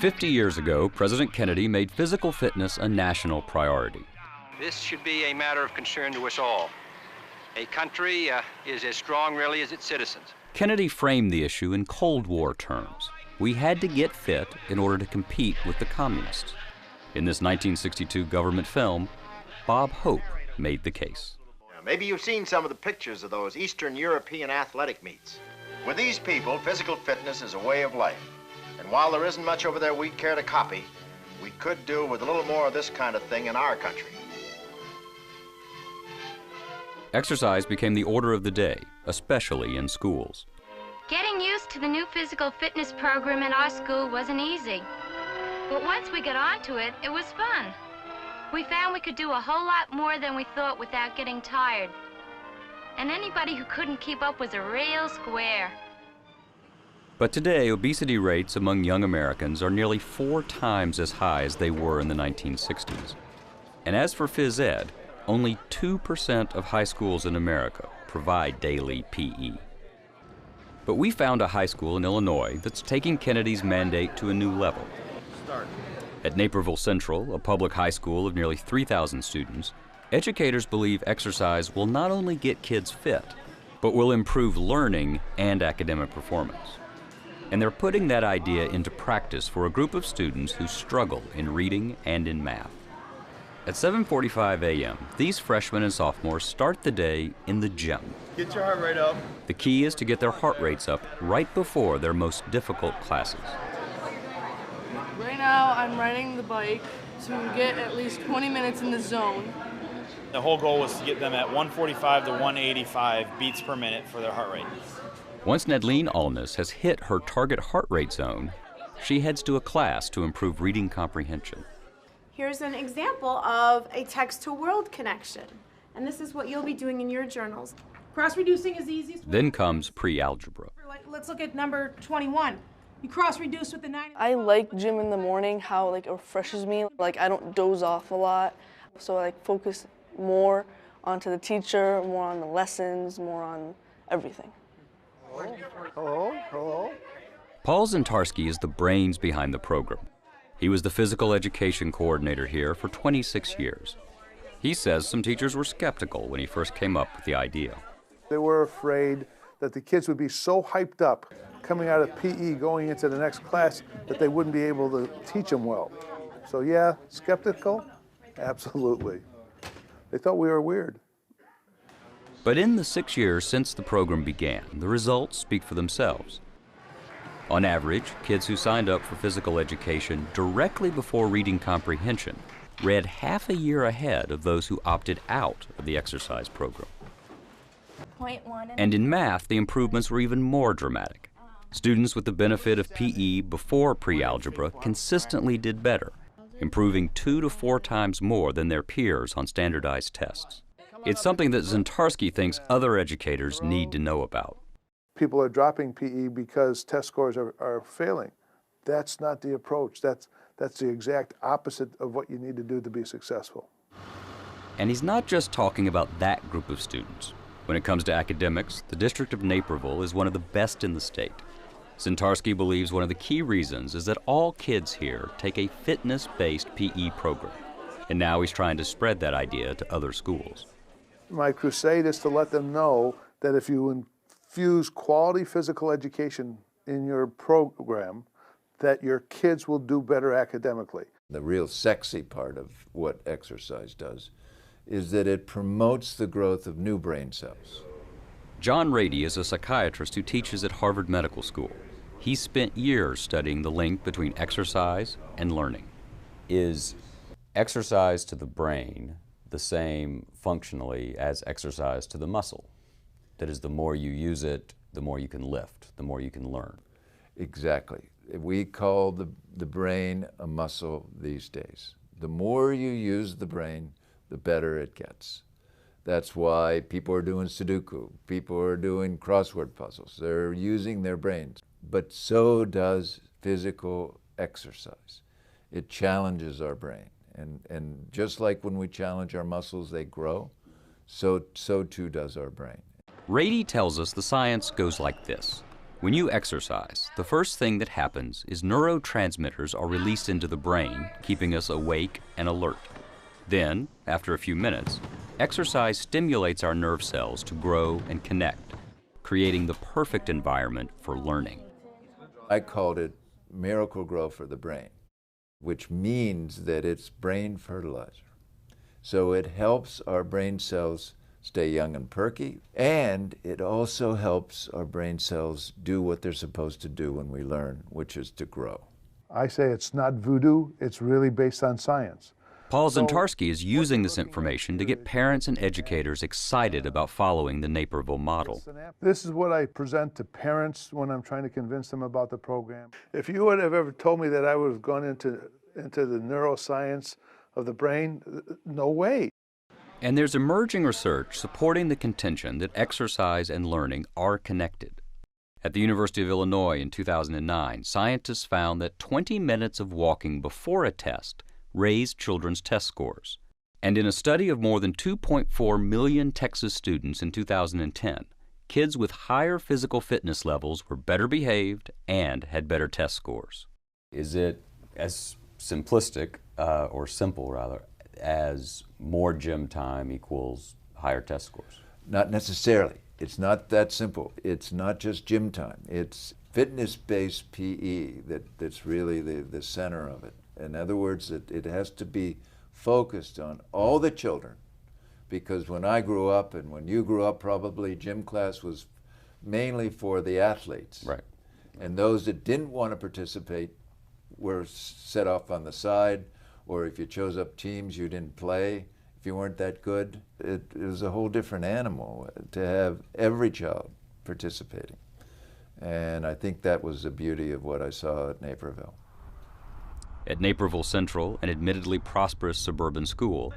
50 years ago, President Kennedy made physical fitness a national priority. This should be a matter of concern to us all. A country is as strong, really, as its citizens. Kennedy framed the issue in Cold War terms. We had to get fit in order to compete with the communists. In this 1962 government film, Bob Hope made the case. Maybe you've seen some of the pictures of those Eastern European athletic meets. With these people, physical fitness is a way of life. And while there isn't much over there we'd care to copy, we could do with a little more of this kind of thing in our country. Exercise became the order of the day, especially in schools. Getting used to the new physical fitness program in our school wasn't easy. But once we got onto it, it was fun. We found we could do a whole lot more than we thought without getting tired. And anybody who couldn't keep up was a real square. But today, obesity rates among young Americans are nearly 4 times as high as they were in the 1960s. And as for phys ed, only 2% of high schools in America provide daily PE. But we found a high school in Illinois that's taking Kennedy's mandate to a new level. At Naperville Central, a public high school of nearly 3,000 students, educators believe exercise will not only get kids fit, but will improve learning and academic performance. And they're putting that idea into practice for a group of students who struggle in reading and in math. At 7:45 a.m., these freshmen and sophomores start the day in the gym. Get your heart rate up. The key is to get their heart rates up right before their most difficult classes. Right now, I'm riding the bike to get at least 20 minutes in the zone. The whole goal was to get them at 145 to 185 beats per minute for their heart rate. Once Nadine Alness has hit her target heart rate zone, she heads to a class to improve reading comprehension. Here's an example of a text-to-world connection. And this is what you'll be doing in your journals. Cross-reducing is the easiest. Then comes pre-algebra. Let's look at number 21. You cross-reduce with the 9. I like gym in the morning, how it refreshes me. I don't doze off a lot. So I focus more onto the teacher, more on the lessons, more on everything. Hello. Paul Zentarski is the brains behind the program. He was the physical education coordinator here for 26 years. He says some teachers were skeptical when he first came up with the idea. They were afraid that the kids would be so hyped up coming out of PE going into the next class that they wouldn't be able to teach them well. So yeah, skeptical? Absolutely. They thought we were weird. But in the 6 years since the program began, the results speak for themselves. On average, kids who signed up for physical education directly before reading comprehension read half a year ahead of those who opted out of the exercise program. And in math, the improvements were even more dramatic. Students with the benefit of PE before pre-algebra consistently did better, improving 2 to 4 times more than their peers on standardized tests. It's something that Zentarski thinks other educators need to know about. People are dropping PE because test scores are failing. That's not the approach. That's the exact opposite of what you need to do to be successful. And he's not just talking about that group of students. When it comes to academics, the District of Naperville is one of the best in the state. Zentarski believes one of the key reasons is that all kids here take a fitness-based PE program. And now he's trying to spread that idea to other schools. My crusade is to let them know that if you infuse quality physical education in your program, that your kids will do better academically. The real sexy part of what exercise does is that it promotes the growth of new brain cells. John Rady is a psychiatrist who teaches at Harvard Medical School. He spent years studying the link between exercise and learning. Is exercise to the brain the same functionally as exercise to the muscle? That is, the more you use it, the more you can lift, the more you can learn. Exactly. We call the brain a muscle these days. The more you use the brain, the better it gets. That's why people are doing Sudoku, people are doing crossword puzzles. They're using their brains. But so does physical exercise. It challenges our brain. And just like when we challenge our muscles, they grow, so too does our brain. Rady tells us the science goes like this. When you exercise, the first thing that happens is neurotransmitters are released into the brain, keeping us awake and alert. Then, after a few minutes, exercise stimulates our nerve cells to grow and connect, creating the perfect environment for learning. I called it miracle grow for the brain, which means that it's brain fertilizer. So it helps our brain cells stay young and perky, and it also helps our brain cells do what they're supposed to do when we learn, which is to grow. I say it's not voodoo, it's really based on science. Paul Zentarski is using this information to get parents and educators excited about following the Naperville model. This is what I present to parents when I'm trying to convince them about the program. If you would have ever told me that I would have gone into the neuroscience of the brain, no way. And there's emerging research supporting the contention that exercise and learning are connected. At the University of Illinois in 2009, scientists found that 20 minutes of walking before a test raised children's test scores. And in a study of more than 2.4 million Texas students in 2010, kids with higher physical fitness levels were better behaved and had better test scores. Is it as simplistic, or simple rather, as more gym time equals higher test scores? Not necessarily. It's not that simple. It's not just gym time. It's fitness-based PE that's really the center of it. In other words, it has to be focused on all the children, because when I grew up and when you grew up, probably gym class was mainly for the athletes. Right. And those that didn't want to participate were set off on the side, or if you chose up teams, you didn't play. If you weren't that good, it was a whole different animal to have every child participating. And I think that was the beauty of what I saw at Naperville. At Naperville Central, an admittedly prosperous suburban school,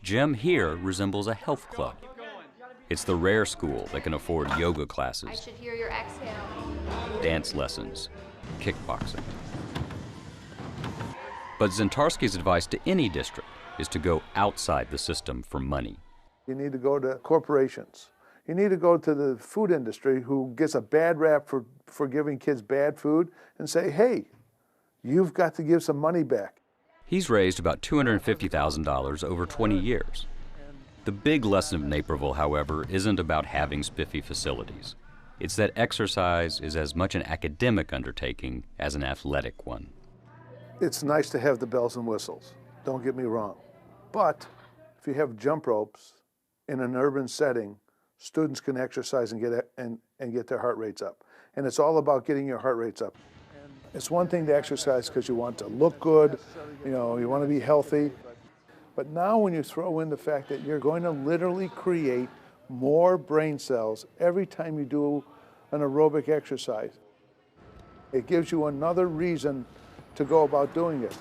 gym here resembles a health club. It's the rare school that can afford yoga classes, I should hear your exhale. dance lessons, kickboxing. But Zentarski's advice to any district is to go outside the system for money. You need to go to corporations. You need to go to the food industry who gets a bad rap for giving kids bad food and say, hey, you've got to give some money back. He's raised about $250,000 over 20 years. The big lesson of Naperville, however, isn't about having spiffy facilities. It's that exercise is as much an academic undertaking as an athletic one. It's nice to have the bells and whistles, don't get me wrong. But if you have jump ropes in an urban setting, students can exercise and get their heart rates up. And it's all about getting your heart rates up. It's one thing to exercise because you want to look good, you want to be healthy. But now when you throw in the fact that you're going to literally create more brain cells every time you do an aerobic exercise, it gives you another reason to go about doing it.